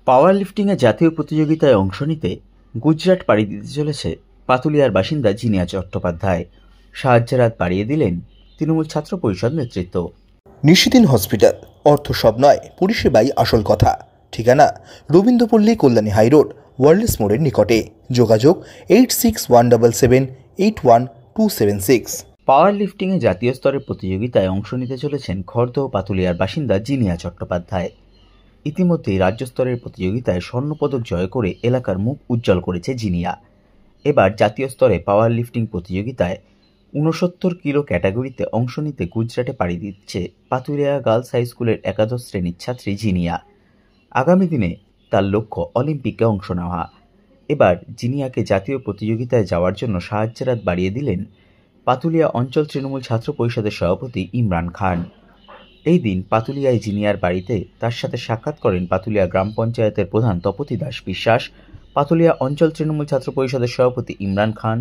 পাওয়ার লিফটিংয়ে জাতীয় প্রতিযোগিতায় অংশ নিতে গুজরাট পাড়ি দিতে চলেছে পাতুলিয়ার বাসিন্দা জিনিয়া চট্টোপাধ্যায়। সাহায্যের হাত বাড়িয়ে দিলেন তৃণমূল ছাত্র পরিষদ নেতৃত্ব। নিশিদিন হসপিটাল, অর্থ সব নয়, পরিষেবাই আসল কথা। ঠিকানা রবীন্দ্রপল্লী, কল্যাণী হাইরোড, ওয়ার্ল্ডস মোড়ের নিকটে। যোগাযোগ 8617781276। পাওয়ার লিফটিংয়ে জাতীয় স্তরের প্রতিযোগিতায় অংশ নিতে চলেছেন খড়দহ পাতুলিয়ার বাসিন্দা জিনিয়া চট্টোপাধ্যায়। ইতিমধ্যেই রাজ্য স্তরের প্রতিযোগিতায় স্বর্ণপদক জয় করে এলাকার মুখ উজ্জ্বল করেছে জিনিয়া। এবার জাতীয় স্তরে পাওয়ার লিফটিং প্রতিযোগিতায় ৬৯ কিলো ক্যাটাগরিতে অংশ নিতে গুজরাটে পাড়ি দিচ্ছে পাতুলিয়া গার্লস হাই স্কুলের একাদশ শ্রেণীর ছাত্রী জিনিয়া। আগামী দিনে তার লক্ষ্য অলিম্পিকে অংশ নেওয়া। এবার জিনিয়াকে জাতীয় প্রতিযোগিতায় যাওয়ার জন্য সাহায্যের হাত বাড়িয়ে দিলেন পাতুলিয়া অঞ্চল তৃণমূল ছাত্র পরিষদের সভাপতি ইমরান খান। এই দিন পাতুলিয়ায় জিনিয়ার বাড়িতে তার সাথে সাক্ষাৎ করেন পাতুলিয়া গ্রাম পঞ্চায়েতের প্রধান তপতি দাস বিশ্বাস, পাতুলিয়া অঞ্চল তৃণমূল ছাত্র পরিষদের সভাপতি ইমরান খান,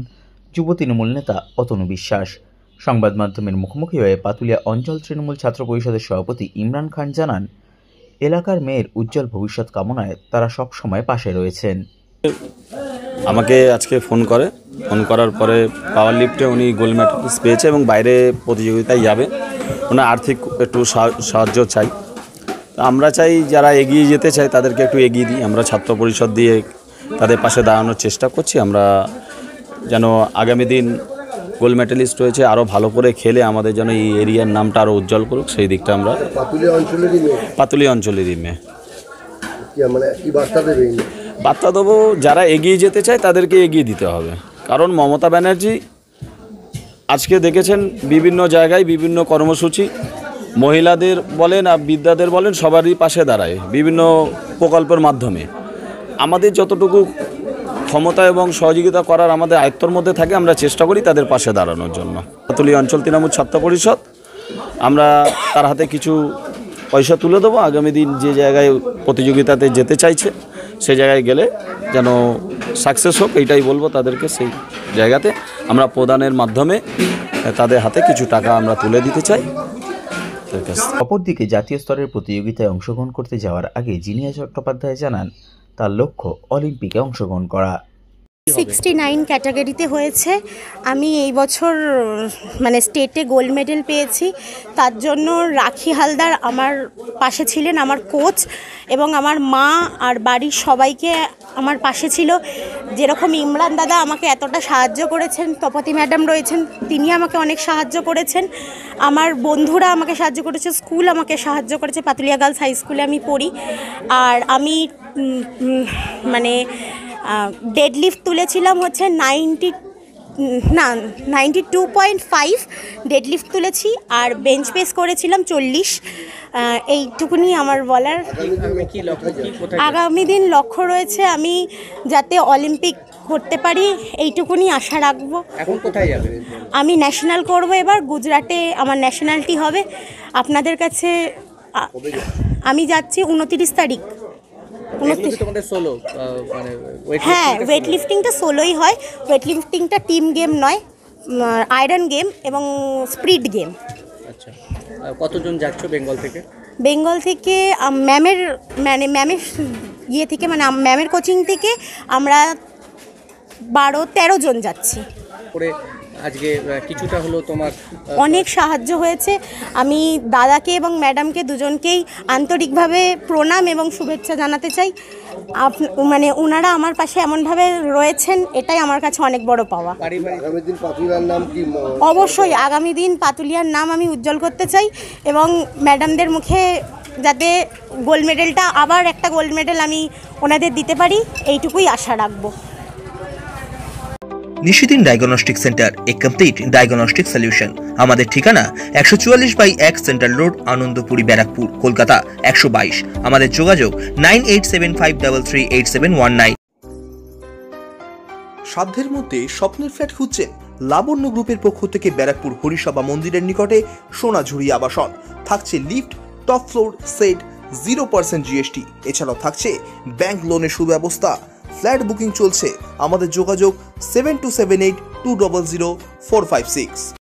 যুব তৃণমূল নেতা অতনু বিশ্বাস। সংবাদ মাধ্যমের মুখোমুখি হয়ে পাতুলিয়া অঞ্চল তৃণমূল ছাত্র পরিষদের সভাপতি ইমরান খান জানান, এলাকার মেয়ের উজ্জ্বল ভবিষ্যৎ কামনায় তারা সব সময় পাশে রয়েছেন। আমাকে আজকে ফোন করার পরে পাওয়ার লিফটে উনি গোল্ড মেডেল পেয়েছে এবং বাইরে প্রতিযোগিতায় যাবে। ওনার আর্থিক একটু সাহায্য চাই। আমরা চাই যারা এগিয়ে যেতে চায় তাদেরকে একটু এগিয়ে দিই। আমরা ছাত্র পরিষদ দিয়ে তাদের পাশে দাঁড়ানোর চেষ্টা করছি। আমরা যেন আগামী দিন গোল্ড মেডেলিস্ট হয়েছে, আরও ভালো করে খেলে আমাদের যেন এই এরিয়ার নামটা আরও উজ্জ্বল করুক, সেই দিকটা আমরা। পাতুলিয়া অঞ্চলেরই মেয়ে। বার্তা দেবো, যারা এগিয়ে যেতে চায় তাদেরকে এগিয়ে দিতে হবে। কারণ মমতা ব্যানার্জি আজকে দেখেছেন বিভিন্ন জায়গায় বিভিন্ন কর্মসূচি, মহিলাদের বলেন আর বৃদ্ধাদের বলেন সবারই পাশে দাঁড়ায় বিভিন্ন প্রকল্পের মাধ্যমে। আমাদের যতটুকু ক্ষমতা এবং সহযোগিতা করার আমাদের আয়ত্তর মধ্যে থাকে আমরা চেষ্টা করি তাদের পাশে দাঁড়ানোর জন্য। পাতুলিয়া অঞ্চল তৃণমূল ছাত্র পরিষদ আমরা তার হাতে কিছু পয়সা তুলে দেবো। আগামী দিন যে জায়গায় প্রতিযোগিতাতে যেতে চাইছে সেই জায়গায় গেলে যেন সাকসেস হোক, এইটাই বলবো তাদেরকে। সেই জায়গাতে আমরা প্রদানের মাধ্যমে তাদের হাতে কিছু টাকা আমরা তুলে দিতে চাই। অপরদিকে জাতীয় স্তরের প্রতিযোগিতায় অংশগ্রহণ করতে যাওয়ার আগে জিনিয়া চট্টোপাধ্যায় জানান, তার লক্ষ্য অলিম্পিকে অংশগ্রহণ করা। 69 ক্যাটাগরিতে হয়েছে। আমি এই বছর স্টেটে গোল্ড মেডেল পেয়েছি। তার জন্য রাখি হালদার আমার পাশে ছিলেন, আমার কোচ, এবং আমার মা আর বাড়ির সবাইকে আমার পাশে ছিল। যেরকম ইমরান দাদা আমাকে এতটা সাহায্য করেছেন, তপতি ম্যাডাম রয়েছেন, তিনি আমাকে অনেক সাহায্য করেছেন। আমার বন্ধুরা আমাকে সাহায্য করেছে, স্কুল আমাকে সাহায্য করেছে। পাতুলিয়া গার্লস হাই স্কুলে আমি পড়ি। আর আমি ডেডলিফট তুলেছিলাম হচ্ছে 92.5 ডেডলিফট তুলেছি, আর বেঞ্চ প্রেস করেছিলাম 40। এইটুকুনি আমার বলার। আগামী দিন লক্ষ্য রয়েছে আমি যাতে অলিম্পিক করতে পারি, এইটুকুনি আশা রাখবো। এখন কোথায় যাবে? আমি ন্যাশনাল করব, এবার গুজরাটে আমার ন্যাশনালটি হবে। আপনাদের কাছে আমি যাচ্ছি 29 তারিখ। হ্যাঁ, ওয়েট লিফটিংটা সোলোই হয়। ওয়েট লিফটিংটা টিম গেম নয়, আয়রন গেম এবং স্পিড গেম। আচ্ছা, কতজন যাচ্ছ বেঙ্গল থেকে? বেঙ্গল থেকে ম্যামের ইয়ে থেকে ম্যামের কোচিং থেকে আমরা 12-13 জন যাচ্ছি। আজকে কিছুটা হলো তোমার অনেক সাহায্য হয়েছে। আমি দাদাকে এবং ম্যাডামকে দুজনকেই আন্তরিকভাবে প্রণাম এবং শুভেচ্ছা জানাতে চাই। ওনারা আমার পাশে এমনভাবে রয়েছেন, এটাই আমার কাছে অনেক বড় পাওয়া। অবশ্যই আগামী দিন পাতুলিয়ার নাম আমি উজ্জ্বল করতে চাই এবং ম্যাডামদের মুখে যাতে গোল্ড মেডেলটা, আবার একটা গোল্ড মেডেল আমি ওনাদের দিতে পারি, এইটুকুই আশা রাখবো। নিশিদিন ডায়াগনস্টিক সেন্টার, এ কমপ্লিট ডায়াগনস্টিক সলিউশন। আমাদের ঠিকানা 144/1 সেন্ট্রাল রোড, আনন্দপুরি, ব্যারাকপুর, কলকাতা 122। আমাদের যোগাযোগ 9875338719। সাধ্যের মধ্যে স্বপ্নের ফ্ল্যাট খুঁজছেন? লাবণ্য গ্রুপের পক্ষ থেকে ব্যারাকপুর হরিসভা মন্দিরের নিকটে সোনাঝুরি আবাসন। থাকছে lift, top floor, set, 0% GST। এছাড়াও থাকছে ব্যাংক লোনের সুব্যবস্থা। ফ্ল্যাট বুকিং চলছে। আমাদের যোগাযোগ 7278200456।